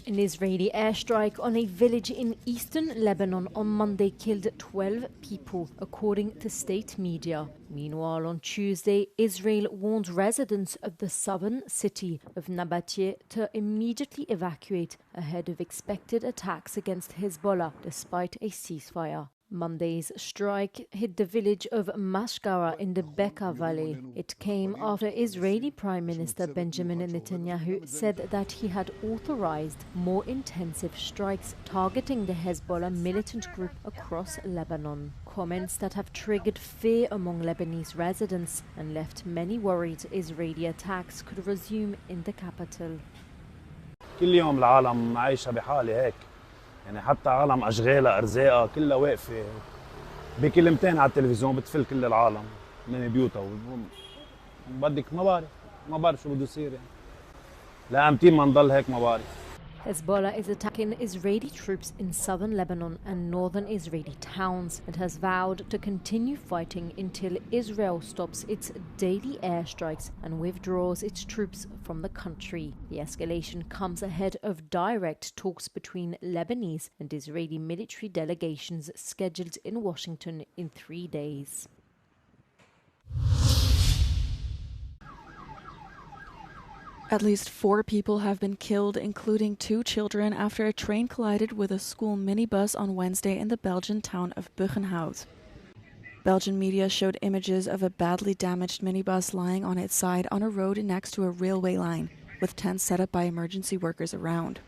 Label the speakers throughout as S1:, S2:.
S1: An Israeli airstrike on a village in eastern Lebanon on Monday killed 12 people, according to state media. Meanwhile, on Tuesday, Israel warned residents of the southern city of Nabateh to immediately evacuate ahead of expected attacks against Hezbollah, despite a ceasefire. Monday's strike hit the village of Mashgara in the Bekaa Valley. It came after Israeli Prime Minister Benjamin Netanyahu said that he had authorized more intensive strikes targeting the Hezbollah militant group across Lebanon. Comments that have triggered fear among Lebanese residents and left many worried Israeli attacks could resume in the capital.
S2: كل يوم العالم عايشة بحالة هيك. يعني حتى عالم أشغالها أرزاقها كلها واقفة بكلمتين على التلفزيون بتفل كل العالم من بيوتها بدك ما بعرف شو بده يصير يعني لأمتين ما نضل هيك ما بعرف.
S1: Hezbollah is attacking Israeli troops in southern Lebanon and northern Israeli towns and has vowed to continue fighting until Israel stops its daily airstrikes and withdraws its troops from the country. The escalation comes ahead of direct talks between Lebanese and Israeli military delegations scheduled in Washington in 3 days.
S3: At least 4 people have been killed, including 2 children, after a train collided with a school minibus on Wednesday in the Belgian town of Buchenhout. Belgian media showed images of a badly damaged minibus lying on its side on a road next to a railway line, with tents set up by emergency workers around.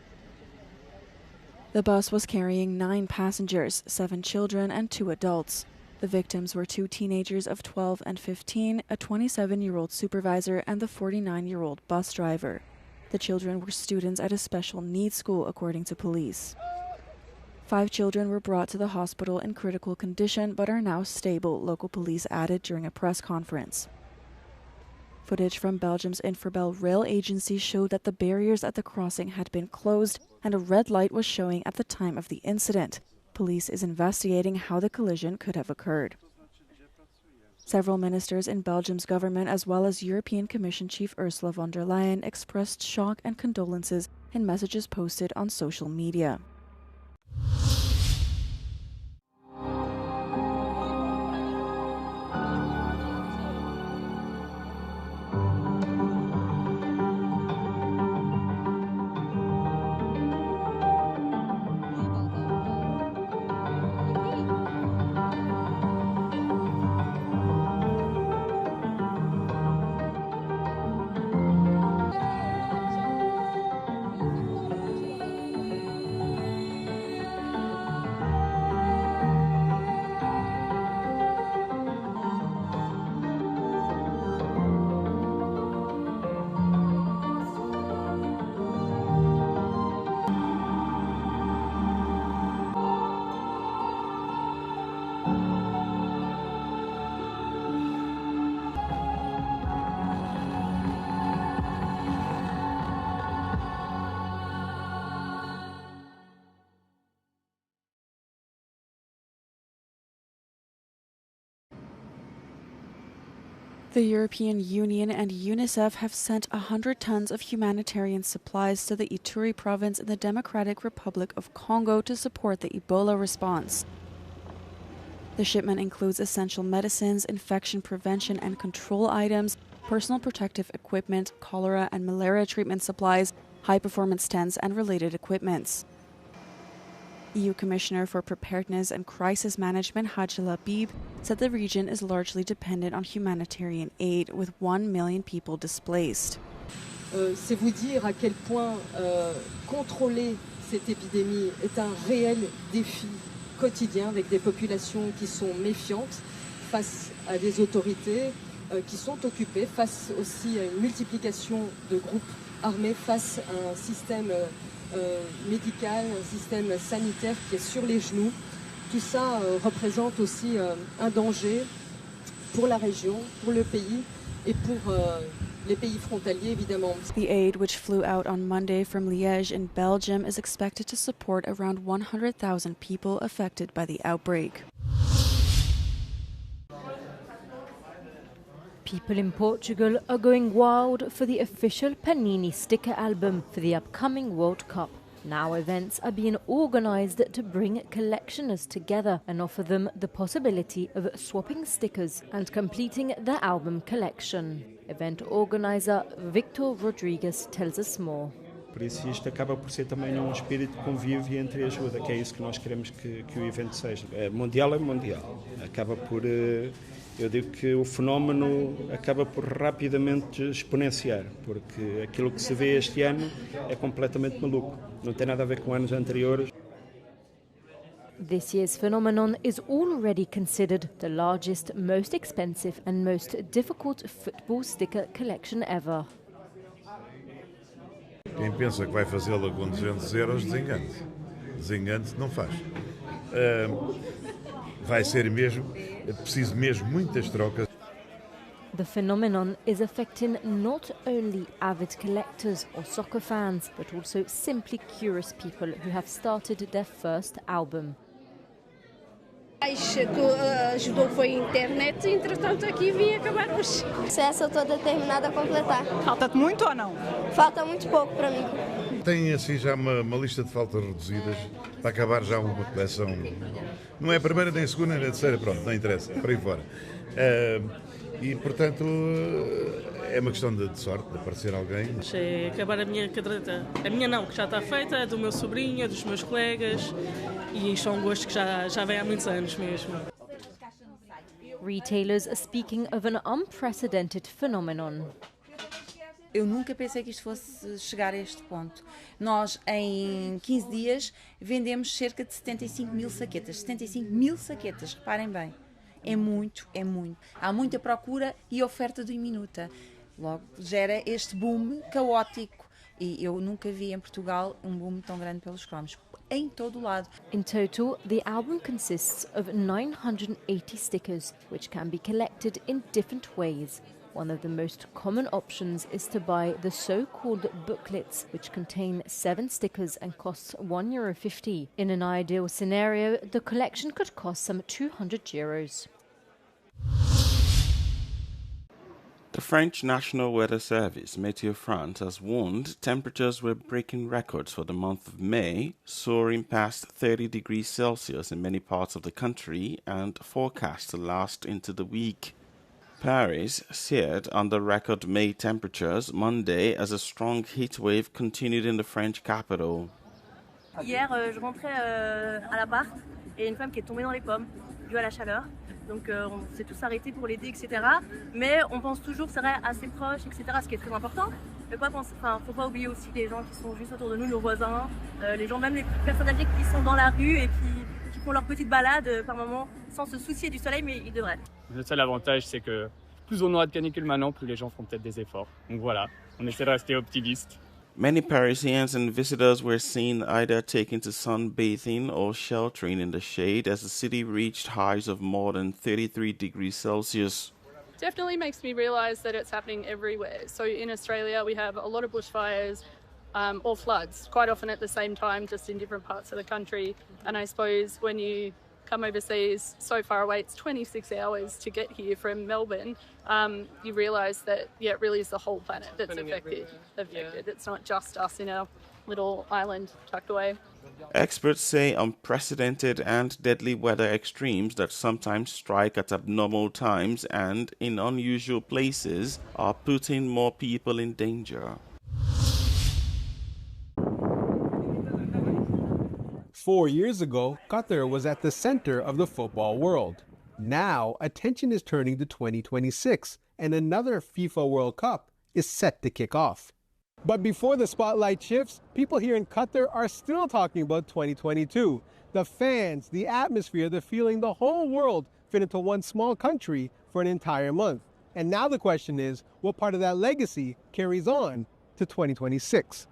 S3: The bus was carrying 9 passengers, 7 children and 2 adults. The victims were 2 teenagers of 12 and 15, a 27-year-old supervisor and the 49-year-old bus driver. The children were students at a special needs school, according to police. 5 children were brought to the hospital in critical condition but are now stable, local police added during a press conference. Footage from Belgium's Infrabel rail agency showed that the barriers at the crossing had been closed and a red light was showing at the time of the incident. Police is investigating how the collision could have occurred. Several ministers in Belgium's government, as well as European Commission Chief Ursula von der Leyen, expressed shock and condolences in messages posted on social media. The European Union and UNICEF have sent 100 tons of humanitarian supplies to the Ituri province in the Democratic Republic of Congo to support the Ebola response. The shipment includes essential medicines, infection prevention and control items, personal protective equipment, cholera and malaria treatment supplies, high-performance tents and related equipments. EU Commissioner for Preparedness and Crisis Management Hadji Labib said the region is largely dependent on humanitarian aid, with 1 million people displaced.
S4: C'est vous dire à quel point contrôler cette épidémie est un réel défi quotidien avec des populations qui sont méfiantes face à des autorités qui sont occupées, face aussi à une multiplication de groupes armés, face à un système médical, un système sanitaire qui est sur les genoux. Tout ça représente aussi un danger pour la région, pour le pays et pour les pays frontaliers évidemment.
S3: The aid, which flew out on Monday from Liège in Belgium, is expected to support around 100,000 people affected by the outbreak.
S1: People in Portugal are going wild for the official Panini sticker album for the upcoming World Cup. Now events are being organised to bring collectioners together and offer them the possibility of swapping stickers and completing their album collection. Event organiser Victor Rodrigues tells us more.
S5: Por isso isto acaba por ser também espírito de convívio e entre ajuda, que é isso que nós queremos que o evento seja. Mundial é mundial. Acaba por, eu digo que o fenómeno acaba por rapidamente exponenciar, porque aquilo que se vê este ano é completamente maluco. Não tem nada a ver com anos anteriores.
S1: This year's phenomenon is already considered the largest, most expensive and most difficult football sticker collection ever.
S6: Quem pensa que vai fazê-la com 200 euros, desengane-se. Desengane-se, não faz. Vai ser mesmo, é preciso mesmo muitas trocas.
S1: The phenomenon is affecting not only avid collectors or soccer fans, but also simply curious people who have started their first album.
S7: Acho que ajudou foi a internet, entretanto aqui vim acabar hoje.
S8: Essa eu estou determinada a completar.
S9: Falta-te muito ou não?
S8: Falta muito pouco para mim.
S6: Tem assim já uma lista de faltas reduzidas para acabar já uma coleção. Não é a primeira, nem a segunda, nem a terceira, pronto, não interessa, para aí fora. E portanto é uma questão de sorte, de aparecer alguém.
S9: Deixei acabar a minha caderneta. A minha não, que já está feita, é do meu sobrinho, é dos meus colegas. E isto é um gosto que já vem há muitos anos mesmo.
S1: Retailers are speaking of an unprecedented phenomenon.
S10: Eu nunca pensei que isto fosse chegar a este ponto. Nós, em 15 dias, vendemos cerca de 75 mil saquetas. 75 mil saquetas, reparem bem. É muito, é muito. Há muita procura e oferta diminuta. Logo, gera este boom caótico. E eu nunca vi em Portugal um boom tão grande pelos cromos. Em todo o lado.
S1: In total, the album consists of 980 stickers, which can be collected in different ways. One of the most common options is to buy the so-called booklets, which contain 7 stickers and costs €1.50. In an ideal scenario, the collection could cost some €200.
S11: The French National Weather Service, Météo France, has warned temperatures were breaking records for the month of May, soaring past 30 degrees Celsius in many parts of the country and forecast to last into the week. Paris seared under record May temperatures Monday as a strong heat wave continued in the French capital.
S12: Hier, je rentrais à l'appart et une femme qui est tombée dans les pommes due à la chaleur. Donc on s'est tous arrêtés pour l'aider, etc. Mais on pense toujours que ça serait assez proche, etc. Ce qui est très important. Mais faut pas oublier aussi les gens qui sont juste autour de nous, nos voisins, les gens, même les personnes âgées qui sont dans la rue et qui font leur petite balade par moment sans se soucier du soleil, mais ils devraient.
S13: Le seul avantage, c'est que plus on aura de canicule maintenant, plus les gens feront peut-être des efforts. Donc voilà, on essaie de rester optimiste.
S11: Many Parisians and visitors were seen either taking to sunbathing or sheltering in the shade as the city reached highs of more than 33 degrees Celsius.
S14: Definitely makes me realise that it's happening everywhere. So in Australia we have a lot of bushfires or floods, quite often at the same time, just in different parts of the country. And I suppose when you come overseas so far away, it's 26 hours to get here from Melbourne, you realise that, yeah, it really is the whole planet that's affected. It's not just us in our little island tucked away.
S11: Experts say unprecedented and deadly weather extremes that sometimes strike at abnormal times and in unusual places are putting more people in danger.
S15: 4 years ago, Qatar was at the center of the football world. Now, attention is turning to 2026, and another FIFA World Cup is set to kick off. But before the spotlight shifts, people here in Qatar are still talking about 2022. The fans, the atmosphere, the feeling the whole world fit into one small country for an entire month. And now the question is, what part of that legacy carries on to 2026?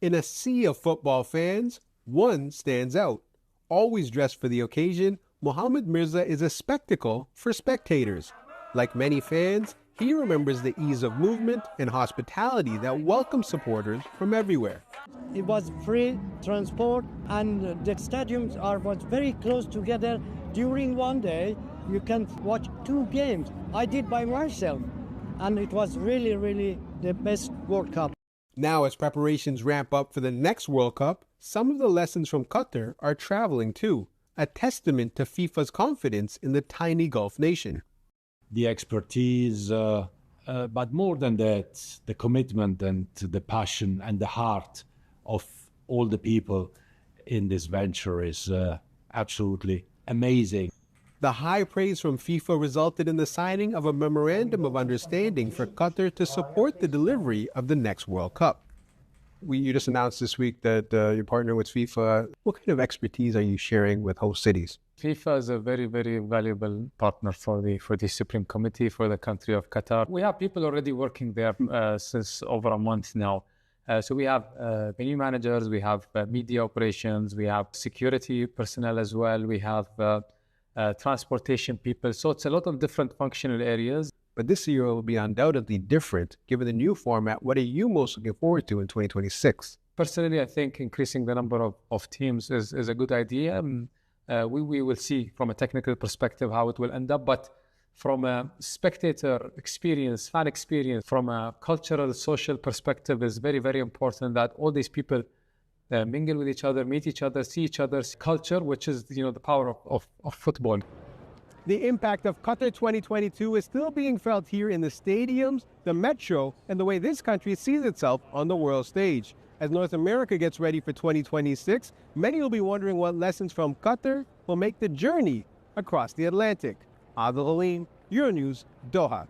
S15: In a sea of football fans, one stands out. Always dressed for the occasion, Mohammed Mirza is a spectacle for spectators. Like many fans, he remembers the ease of movement and hospitality that welcomes supporters from everywhere.
S16: It was free transport and the stadiums was very close together. During one day, you can watch 2 games. I did by myself, and it was really, really the best World Cup.
S15: Now, as preparations ramp up for the next World Cup, some of the lessons from Qatar are traveling too, a testament to FIFA's confidence in the tiny Gulf nation.
S17: The expertise, but more than that, the commitment and the passion and the heart of all the people in this venture is absolutely amazing.
S15: The high praise from FIFA resulted in the signing of a memorandum of understanding for Qatar to support the delivery of the next World Cup. You just announced this week that you're partnering with FIFA. What kind of expertise are you sharing with host cities?
S18: FIFA is a very, very valuable partner for the Supreme Committee for the country of Qatar. We have people already working there since over a month now. So we have venue managers, we have media operations, we have security personnel as well, we have transportation people. So it's a lot of different functional areas.
S15: But this year will be undoubtedly different. Given the new format, what are you most looking forward to in 2026?
S18: Personally, I think increasing the number of teams is a good idea. We will see from a technical perspective how it will end up. But from a spectator experience, fan experience, from a cultural, social perspective, is very, very important that all these people mingle with each other, meet each other, see each other's culture, which is the power of football.
S15: The impact of Qatar 2022 is still being felt here in the stadiums, the metro, and the way this country sees itself on the world stage. As North America gets ready for 2026, many will be wondering what lessons from Qatar will make the journey across the Atlantic. Adil Halim, Euronews, Doha.